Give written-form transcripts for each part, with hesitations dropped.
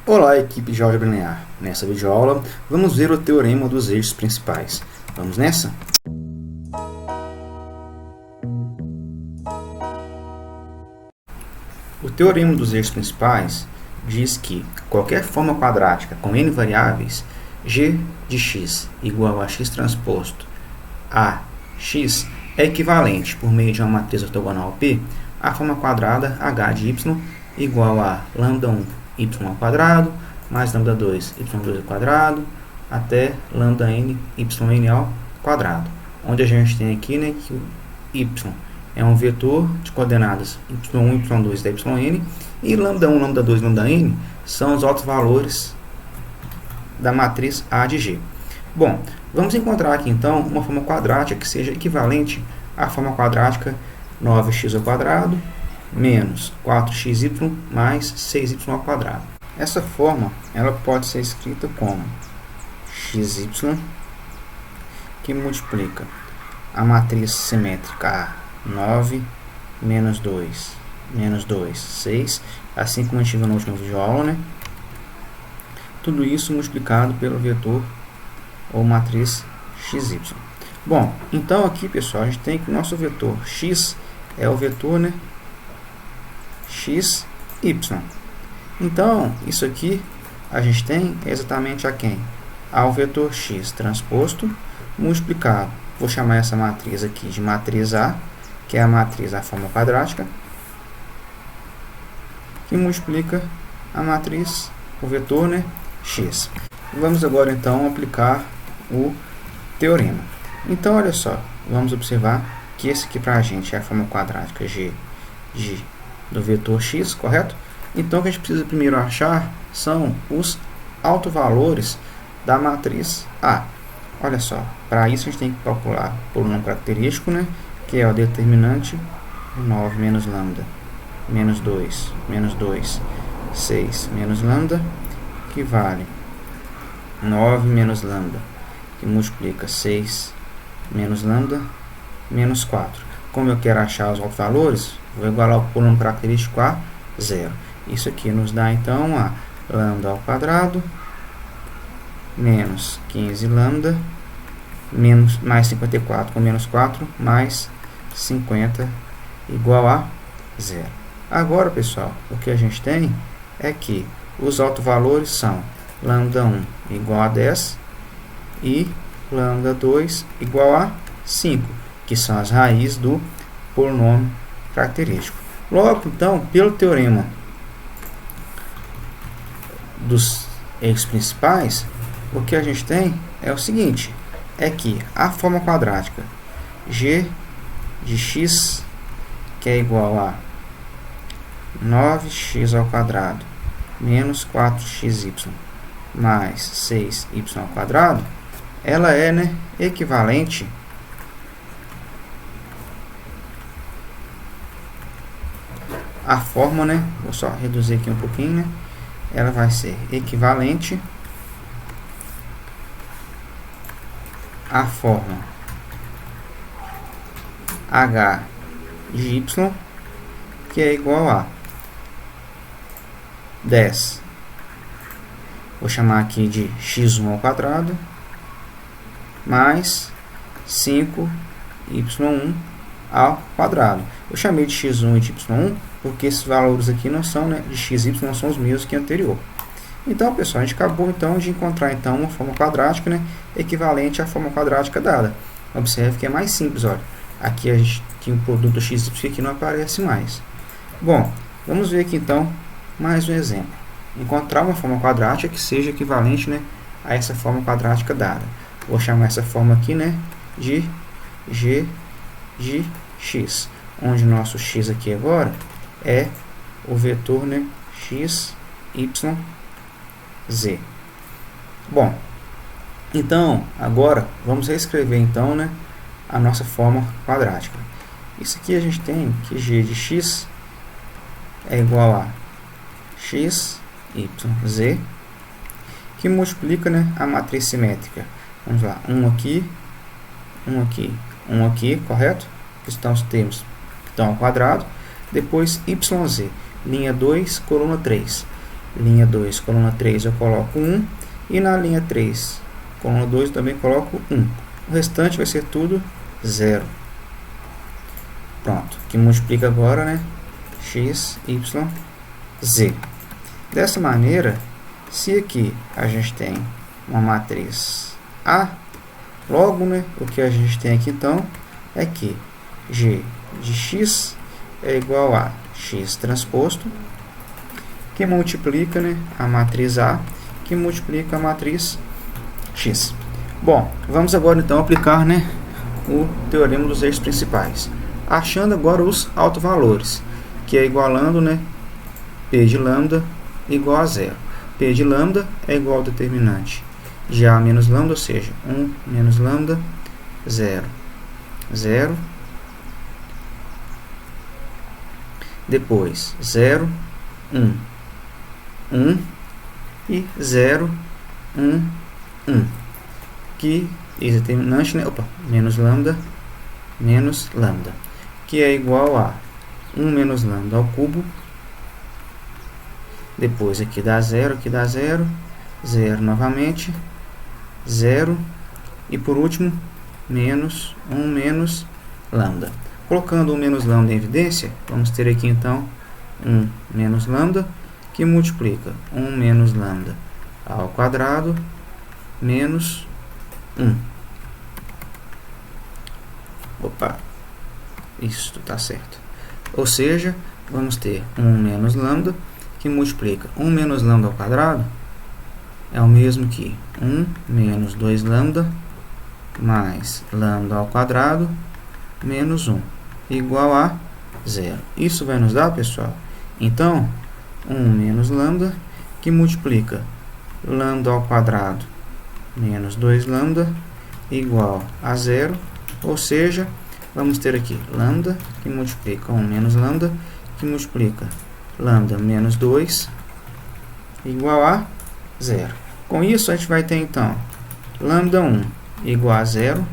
Olá, equipe de álgebra linear. Nessa videoaula, vamos ver o teorema dos eixos principais. Vamos nessa? O teorema dos eixos principais diz que qualquer forma quadrática com n variáveis, g de x igual a x transposto a x, é equivalente, por meio de uma matriz ortogonal P, à forma quadrada h de y igual a lambda1 y ao quadrado mais lambda2 y2 ao quadrado até lambda_n yn ao quadrado, onde a gente tem aqui, né, que o y é um vetor de coordenadas y1, y2 da yn, e lambda1, lambda2, lambda_n são os altos valores da matriz A de G. Bom, vamos encontrar aqui então uma forma quadrática que seja equivalente à forma quadrática 9x ao quadrado menos 4xy mais 6y ao quadrado. Essa forma ela pode ser escrita como xy, que multiplica a matriz simétrica A, 9, menos 2, 6, assim como a gente viu no último vídeo aula, né? Tudo isso multiplicado pelo vetor ou matriz xy. Bom, então aqui, pessoal, a gente tem que o nosso vetor x é o vetor, né, xy. Então, isso aqui a gente tem exatamente a quem? Ao vetor x transposto multiplicado. Vou chamar essa matriz aqui de matriz A, que é a matriz da forma quadrática, que multiplica a matriz, o vetor, né, x. Vamos agora então aplicar o teorema. Então, olha só, vamos observar que esse aqui para a gente é a forma quadrática g do vetor x, correto? Então, o que a gente precisa primeiro achar são os autovalores da matriz A. Olha só, para isso a gente tem que calcular o polinômio característico, né, que é o determinante 9 menos lambda, menos 2, 6 menos lambda, que vale 9 menos lambda, que multiplica 6 menos lambda, menos 4. Como eu quero achar os autovalores, vou igualar o polinômio característico a 0. Isso aqui nos dá, então, a lambda ao quadrado, menos 15 lambda, menos, mais 54 com menos 4, mais 50, igual a 0. Agora, pessoal, o que a gente tem é que os autovalores são lambda1 igual a 10 e lambda2 igual a 5, que são as raízes do polinômio característico. Logo, então, pelo teorema dos eixos principais, o que a gente tem é o seguinte, é que a forma quadrática g de x, que é igual a 9x ao quadrado menos 4xy mais 6y ao quadrado, ela é, né, equivalente à forma, né, vou só reduzir aqui um pouquinho, né, ela vai ser equivalente à forma h de y, que é igual a 10, vou chamar aqui de x1 ao quadrado, mais 5y1 ao quadrado. Eu chamei de x1 e de y1 porque esses valores aqui não são, né, de x e y não são os mesmos que anterior. Então, pessoal, a gente acabou então de encontrar então uma forma quadrática, né, equivalente à forma quadrática dada. Observe que é mais simples, olha. Aqui a gente tem um produto x e aqui não aparece mais. Bom, vamos ver aqui então mais um exemplo. Encontrar uma forma quadrática que seja equivalente, né, a essa forma quadrática dada. Vou chamar essa forma aqui, né, de g de x, onde nosso x aqui agora é o vetor, né, x, y, z. Bom, então agora vamos reescrever então, né, a nossa forma quadrática. Isso aqui a gente tem que g de x é igual a x, y, z, que multiplica, né, a matriz simétrica. Vamos lá, 1 aqui, 1 aqui, 1 aqui, correto? Que estão os termos que estão ao quadrado. Depois yz, linha 2, coluna 3. linha 2, coluna 3 eu coloco 1, e na linha 3, coluna 2 eu também coloco 1. O restante vai ser tudo 0. Pronto, que multiplica agora, né, x, y, z. Dessa maneira, se aqui a gente tem uma matriz A, logo, né, o que a gente tem aqui então é que g de x é igual a x transposto, que multiplica, né, a matriz A, que multiplica a matriz x. Bom, vamos agora então aplicar, né, o teorema dos eixos principais, achando agora os autovalores, que é igualando, né, P de lambda igual a 0. P de lambda é igual ao determinante de A menos lambda, ou seja, 1 menos lambda, 0, 0. Depois, 0, 1, 1 e 0, 1, 1. Que esse determinante, né, menos lambda, que é igual a 1 menos lambda ao cubo. Depois aqui dá 0, 0 novamente, 0, e por último, menos 1 menos lambda. Colocando 1 menos lambda em evidência, vamos ter aqui então 1 menos lambda, que multiplica 1 menos lambda ao quadrado, menos 1. Opa, isso está certo. Ou seja, vamos ter 1 menos lambda, que multiplica 1 menos lambda ao quadrado, é o mesmo que 1 menos 2 lambda, mais lambda ao quadrado, menos 1, igual a 0. Isso vai nos dar, pessoal, então, 1 menos lambda, que multiplica lambda ao quadrado, menos 2 lambda, igual a 0, ou seja, vamos ter aqui lambda, que multiplica 1 menos lambda, que multiplica lambda menos 2, igual a 0. Com isso, a gente vai ter, então, lambda 1 igual a 0,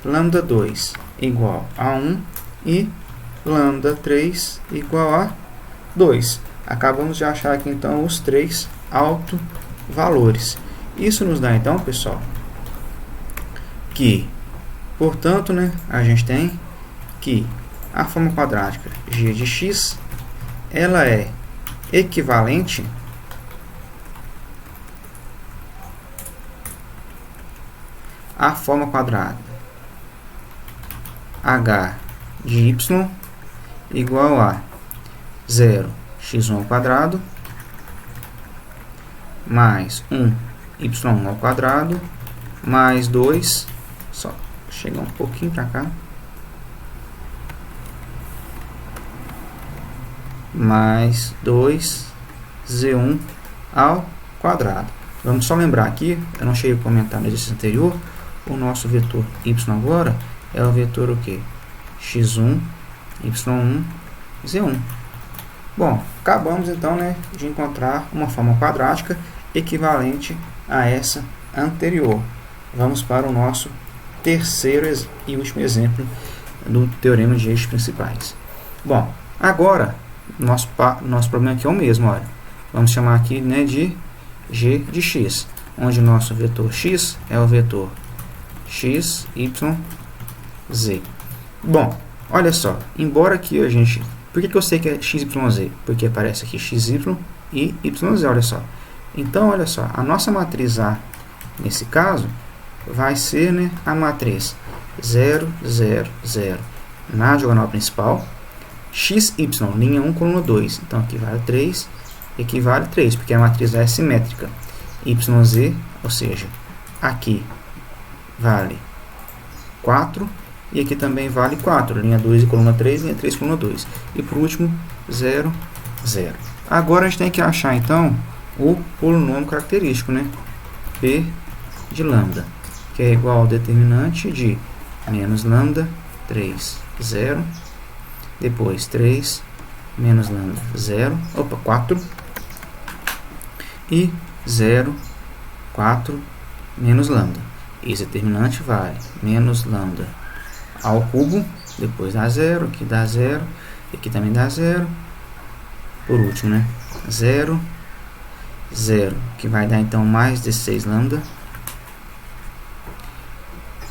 lambda 2 igual a 1 e lambda 3 igual a 2. Acabamos de achar aqui, então, os 3 autovalores. Isso nos dá, então, pessoal, que, portanto, né, a gente tem que a forma quadrática g de x, ela é equivalente à forma quadrada h de y igual a 0x1 ao quadrado mais 1y ao quadrado mais 2, só chegar um pouquinho para cá, mais 2z1 ao quadrado. Vamos só lembrar aqui, eu não cheguei a comentar no exercício anterior, o nosso vetor y agora é o vetor o quê? x1, y1, z1. Bom, acabamos então, né, de encontrar uma forma quadrática equivalente a essa anterior. Vamos para o nosso terceiro e último exemplo do teorema de eixos principais. Bom, agora nosso problema aqui é o mesmo, olha. Vamos chamar aqui, né, de g de x, onde o nosso vetor x é o vetor x, y, z. Bom, olha só, embora aqui a gente... Por que eu sei que é x, y, z? Porque aparece aqui x, y e y, z, olha só. Então, olha só, a nossa matriz A, nesse caso, vai ser, né, a matriz 0, 0, 0 na diagonal principal, x, y, linha 1, coluna 2. Então, aqui vale 3, e aqui vale 3, porque a matriz A é simétrica. Y, z, ou seja, aqui vale 4, e aqui também vale 4, linha 2 e coluna 3, linha 3 coluna 2. E por último, 0, 0. Agora a gente tem que achar, então, o polinômio característico, né? P de lambda, que é igual ao determinante de menos lambda, 3, 0, depois 3, menos lambda, 0, 4, e 0, 4, menos lambda. Esse determinante vale menos lambda ao cubo, depois dá 0, aqui dá 0, aqui também dá 0, por último, né, 0, 0, que vai dar então mais 16 lambda.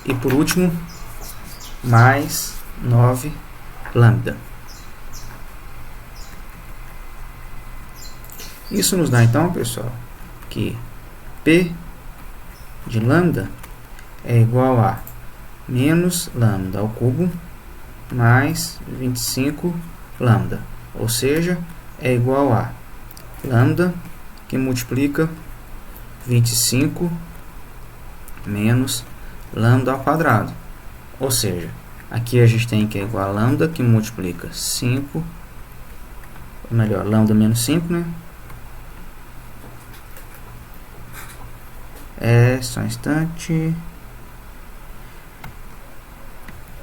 E por último, mais 9 lambda. Isso nos dá então, pessoal, que P de lambda é igual a menos lambda ao cubo mais 25 lambda. Ou seja, é igual a lambda que multiplica 25 menos lambda ao quadrado. Ou seja, aqui a gente tem que é igual a lambda que multiplica 5, ou melhor, lambda menos 5, né? Só um instante.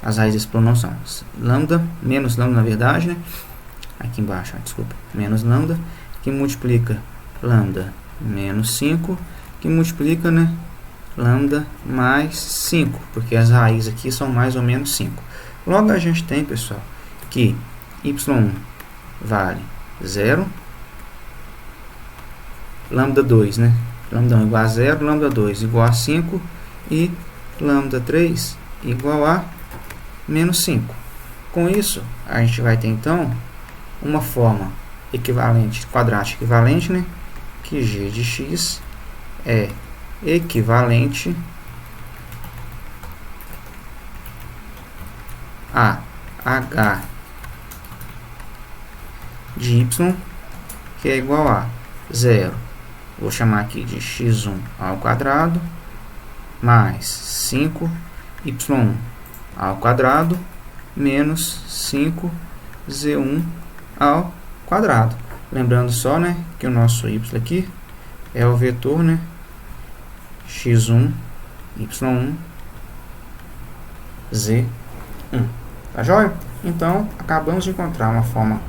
As raízes desse plano são lambda, menos lambda na verdade, né? Aqui embaixo, desculpa, menos lambda, que multiplica lambda menos 5, que multiplica, né, lambda mais 5, porque as raízes aqui são mais ou menos 5. Logo a gente tem, pessoal, que y1 vale 0, lambda 2, né? Lambda 1 igual a 0, lambda 2 igual a 5 e lambda 3 igual a menos 5. Com isso, a gente vai ter então uma forma equivalente, quadrática equivalente, né? Que g de x é equivalente a h de y, que é igual a 0, vou chamar aqui de x1 ao quadrado, mais 5y1 ao quadrado, menos 5z1 ao quadrado. Lembrando só, né, que o nosso y aqui é o vetor, né, x1, y1, z1. Tá joia? Então, acabamos de encontrar uma forma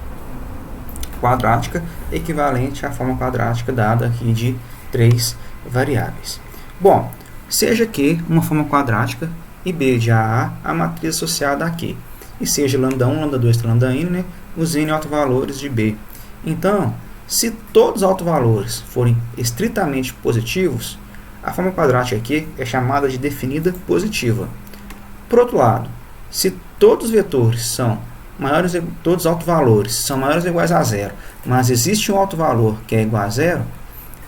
quadrática equivalente à forma quadrática dada aqui de 3 variáveis. Bom, seja Q uma forma quadrática e B de AA a matriz associada a Q, e seja lambda 1, lambda 2, lambda n, né, os n autovalores de B. Então, se todos os autovalores forem estritamente positivos, a forma quadrática aqui é chamada de definida positiva. Por outro lado, se todos os vetores são maiores, todos os autovalores são maiores ou iguais a 0, mas existe um autovalor que é igual a 0,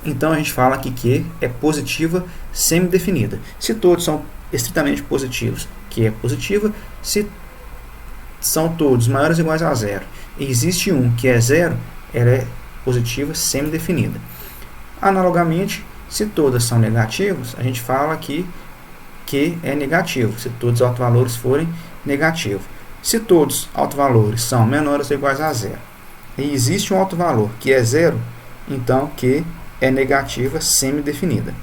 então a gente fala que Q é positiva semidefinida. Se todos são estritamente positivos, Q é positiva. Se são todos maiores ou iguais a 0 e existe um que é 0, ela é positiva semidefinida. Analogamente, se todas são negativos, a gente fala que Q é negativo, se todos os autovalores forem negativos. Se todos os autovalores são menores ou iguais a 0 e existe um autovalor que é 0, então Q é negativa semidefinida.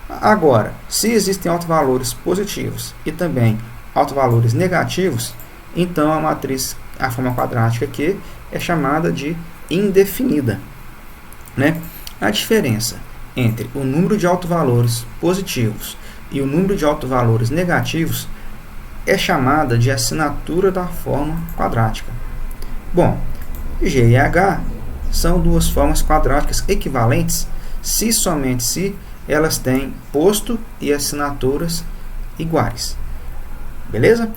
Agora, se existem autovalores positivos e também autovalores negativos, então a matriz, a forma quadrática Q é chamada de indefinida, né? A diferença entre o número de autovalores positivos e o número de autovalores negativos é chamada de assinatura da forma quadrática. Bom, G e H são duas formas quadráticas equivalentes se somente se elas têm posto e assinaturas iguais. Beleza?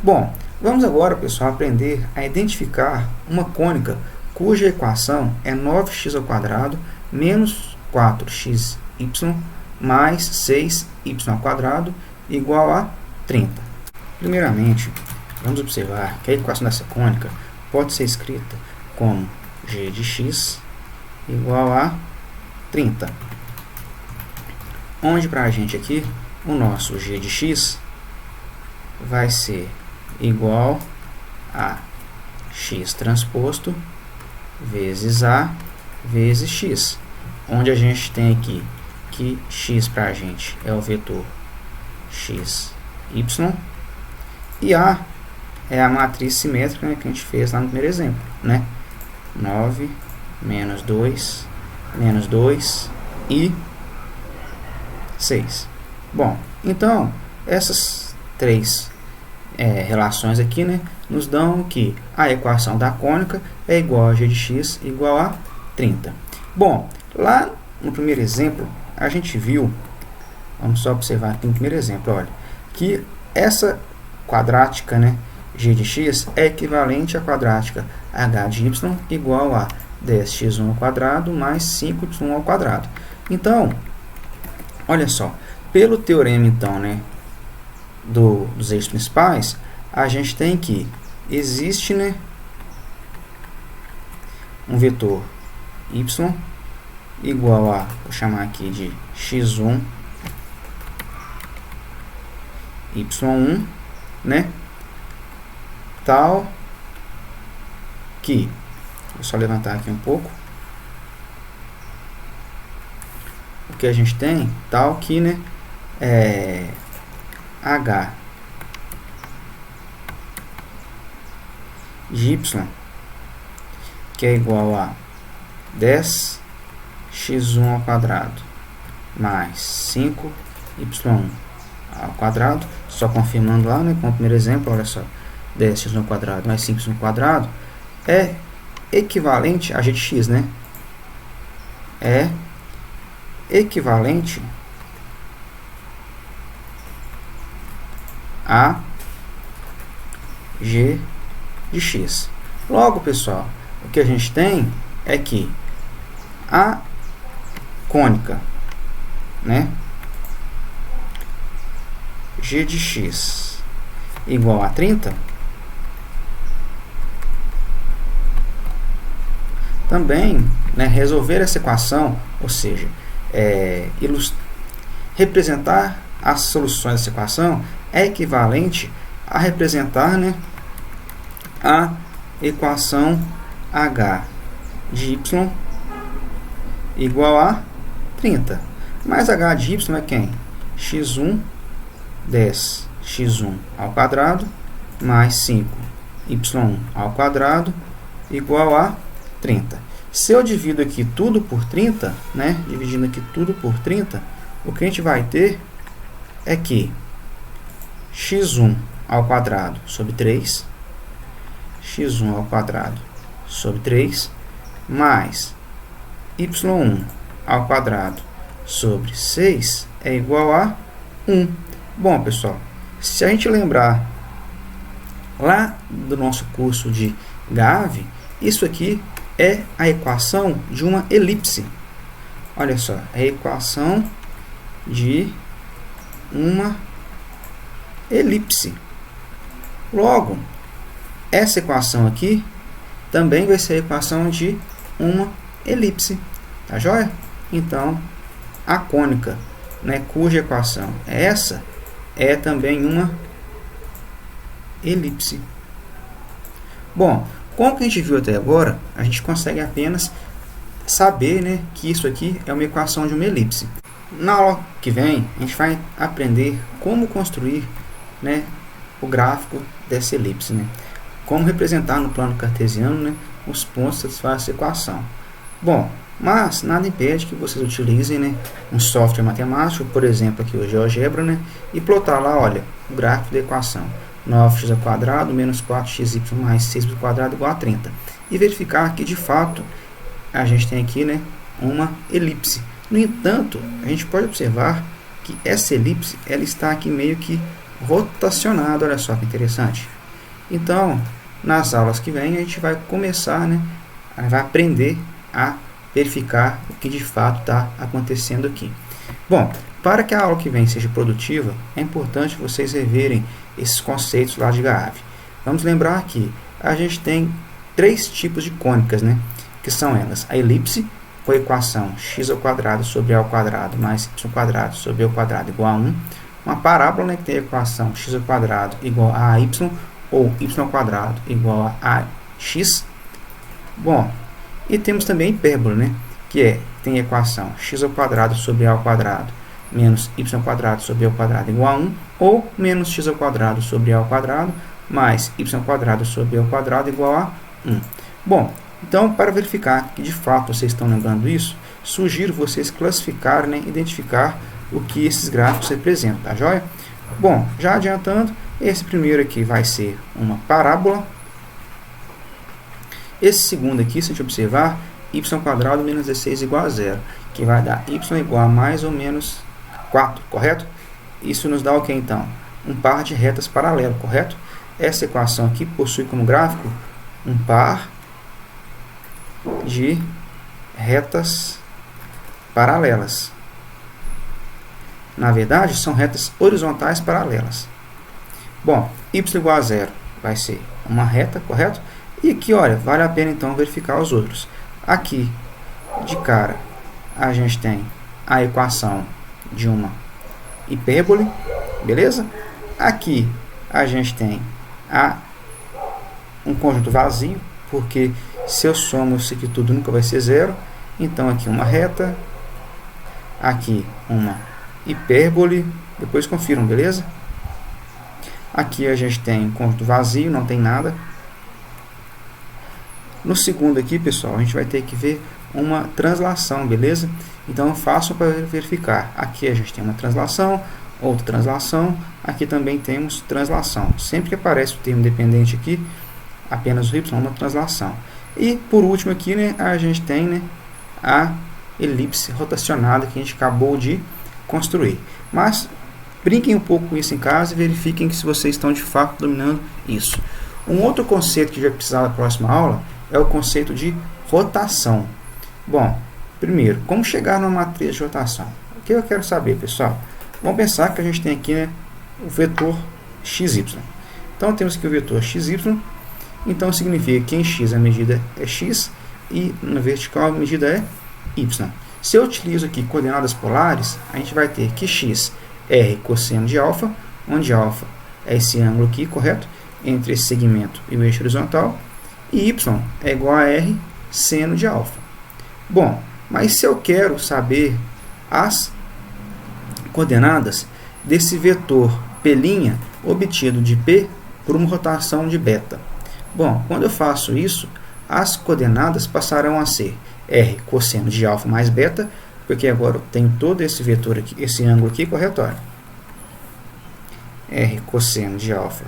Bom, vamos agora, pessoal, aprender a identificar uma cônica cuja equação é 9x ao quadrado menos 4xy mais 6y ao quadrado igual a 30. Primeiramente, vamos observar que a equação dessa cônica pode ser escrita como g de x igual a 30. Onde para a gente aqui, o nosso g de x vai ser igual a x transposto vezes a vezes x. Onde a gente tem aqui que x para a gente é o vetor x, y, e A é a matriz simétrica, né, que a gente fez lá no primeiro exemplo, né? 9, menos 2 e 6. Bom, então, essas três relações aqui, né, nos dão que a equação da cônica é igual a g de x igual a 30. Bom, lá no primeiro exemplo, a gente viu, vamos só observar aqui no primeiro exemplo, olha, que essa quadrática, né, g de x é equivalente à quadrática h de y igual a 10x1 ao quadrado mais 5y ao quadrado. Então, olha só, pelo teorema, então, né, dos eixos principais, a gente tem que existe, né, um vetor y igual a, vou chamar aqui de x1, y1, né, tal que, vou só levantar aqui um pouco, o que a gente tem, tal que, né, h de y, que é igual a 10x1 ao quadrado mais 5y1 ao quadrado, só confirmando lá, né, com o primeiro exemplo, olha só, 10x ao quadrado mais 5y ao quadrado é equivalente a g de x, né, é equivalente a g de x. Logo, pessoal, o que a gente tem é que a cônica, né, g de x igual a 30, também, né, resolver essa equação, ou seja, representar as soluções dessa equação é equivalente a representar, né, a equação h de y igual a 30. Mas h de y é quem? x1, 10x1 ao quadrado mais 5y1 ao quadrado igual a 30. Se eu divido aqui tudo por 30, né, dividindo aqui tudo por 30, o que a gente vai ter é que x1 ao quadrado sobre 3, x1 ao quadrado sobre 3, mais y1 ao quadrado sobre 6 é igual a 1. Bom, pessoal, se a gente lembrar lá do nosso curso de GAV, isso aqui é a equação de uma elipse. Olha só, é a equação de uma elipse. Logo, essa equação aqui também vai ser a equação de uma elipse. Tá joia? Então, a cônica, né, cuja equação é essa, é também uma elipse. Bom, com o que a gente viu até agora, a gente consegue apenas saber, né, que isso aqui é uma equação de uma elipse. Na aula que vem, a gente vai aprender como construir, né, o gráfico dessa elipse, né? Como representar no plano cartesiano, né, os pontos que satisfazem essa equação. Bom, mas nada impede que vocês utilizem, né, um software matemático, por exemplo, aqui o GeoGebra, né, e plotar lá, olha, o gráfico da equação 9x ao quadrado menos 4xy mais 6 ao quadrado igual a 30. E verificar que, de fato, a gente tem aqui, né, uma elipse. No entanto, a gente pode observar que essa elipse ela está aqui meio que rotacionada. Olha só que interessante. Então, nas aulas que vem, a gente vai começar, né, vai aprender a verificar o que de fato está acontecendo aqui. Bom, para que a aula que vem seja produtiva, é importante vocês reverem esses conceitos lá de GAV. Vamos lembrar que a gente tem três tipos de cônicas, né, que são elas: a elipse, com a equação x ao quadrado sobre a ao quadrado mais y ao quadrado sobre a ao quadrado igual a 1. Uma parábola, né, que tem a equação x ao quadrado igual a y, ou y ao quadrado igual a x. Bom, e temos também a hipérbole, né, que tem a equação x ao quadrado sobre a ao quadrado menos y ao quadrado sobre a ao quadrado igual a 1, ou menos x ao quadrado sobre a ao quadrado mais y ao quadrado sobre a ao quadrado igual a 1. Bom, então, para verificar que de fato vocês estão lembrando isso, sugiro vocês classificarem, né, identificar o que esses gráficos representam, tá joia? Bom, já adiantando, esse primeiro aqui vai ser uma parábola. Esse segundo aqui, se a gente observar, y² menos 16 igual a 0, que vai dar y igual a mais ou menos 4, correto? Isso nos dá o que então? Um par de retas paralelas, correto? Essa equação aqui possui como gráfico um par de retas paralelas. Na verdade, são retas horizontais paralelas. Bom, y igual a 0 vai ser uma reta, correto? E aqui, olha, vale a pena então verificar os outros. Aqui, de cara, a gente tem a equação de uma hipérbole, beleza? Aqui, a gente tem um conjunto vazio, porque se eu somo isso aqui tudo nunca vai ser 0. Então, aqui uma reta, aqui uma hipérbole, depois confiram, beleza? Aqui a gente tem um conjunto vazio, não tem nada. No segundo aqui, pessoal, a gente vai ter que ver uma translação, beleza? Então, eu faço para verificar. Aqui a gente tem uma translação, outra translação, aqui também temos translação. Sempre que aparece o termo dependente aqui, apenas o y, uma translação. E, por último aqui, né, a gente tem, né, a elipse rotacionada que a gente acabou de construir. Mas, brinquem um pouco com isso em casa e verifiquem que se vocês estão de fato dominando isso. Um outro conceito que a gente vai precisar na próxima aula é o conceito de rotação. Bom, primeiro, como chegar numa matriz de rotação? O que eu quero saber, pessoal? Vamos pensar que a gente tem aqui, né, o vetor xy. Então, temos aqui o vetor xy. Então, significa que em x a medida é x e na vertical a medida é y. Se eu utilizo aqui coordenadas polares, a gente vai ter que x é r cosseno de alfa, onde alfa é esse ângulo aqui, correto? Entre esse segmento e o eixo horizontal. E y é igual a r seno de alfa. Bom, mas se eu quero saber as coordenadas desse vetor P' obtido de P por uma rotação de beta. Bom, quando eu faço isso, as coordenadas passarão a ser r cosseno de alfa mais beta, porque agora eu tenho todo esse vetor aqui, esse ângulo aqui, correto? Olha. R cosseno de alfa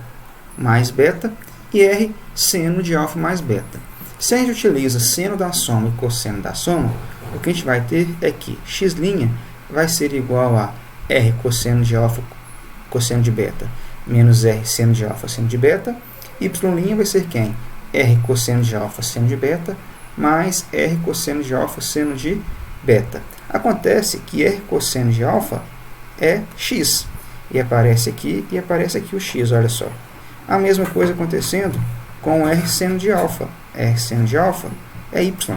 mais beta e r seno de alfa mais beta. Se a gente utiliza seno da soma e cosseno da soma, o que a gente vai ter é que x' vai ser igual a r cosseno de alfa cosseno de beta menos r seno de alfa seno de beta. Y' vai ser quem? R cosseno de alfa seno de beta mais R cosseno de alfa seno de beta. Acontece que R cosseno de alfa é x. E aparece aqui o x, olha só. A mesma coisa acontecendo com R seno de alfa. R seno de alfa é y.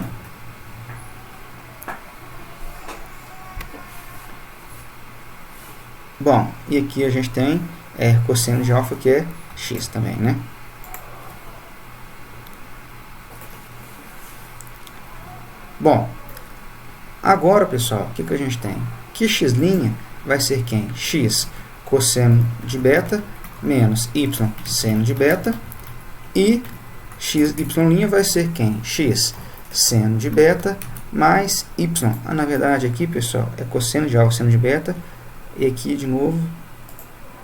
Bom, e aqui a gente tem R cosseno de alfa que é x também, né? Bom, agora, pessoal, o que a gente tem? Que x' vai ser quem? X cosseno de beta menos y seno de beta. E y' vai ser quem? X seno de beta mais y. Na verdade, aqui, pessoal, é cosseno de alfa seno de beta. E aqui, de novo,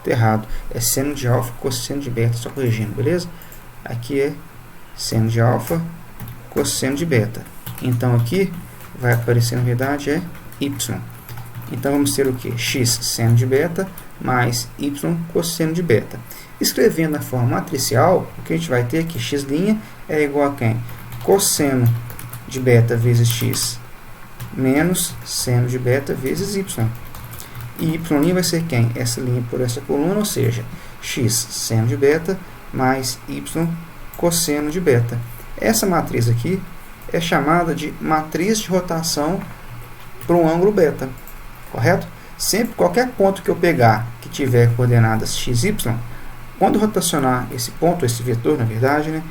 tá errado. É seno de alfa cosseno de beta, só corrigindo, beleza? Aqui é seno de alfa cosseno de beta. Então, aqui vai aparecer, na verdade, é y. Então, vamos ter o que? X seno de beta mais y cosseno de beta. Escrevendo na forma matricial, o que a gente vai ter aqui? X' é igual a quem? Cosseno de beta vezes x menos seno de beta vezes y. E y' vai ser quem? Essa linha por essa coluna, ou seja, x seno de beta mais y cosseno de beta. Essa matriz aqui é chamada de matriz de rotação para um ângulo beta, correto? Sempre, qualquer ponto que eu pegar que tiver coordenadas x, y, quando rotacionar esse ponto, esse vetor, na verdade, né,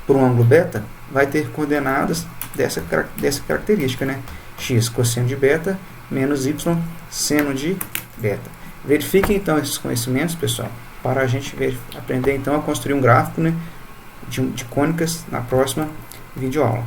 para um ângulo beta, vai ter coordenadas dessa característica, né? X cosseno de beta menos y seno de beta. Verifiquem, então, esses conhecimentos, pessoal, para a gente aprender, então, a construir um gráfico, né, de cônicas na próxima videoaula.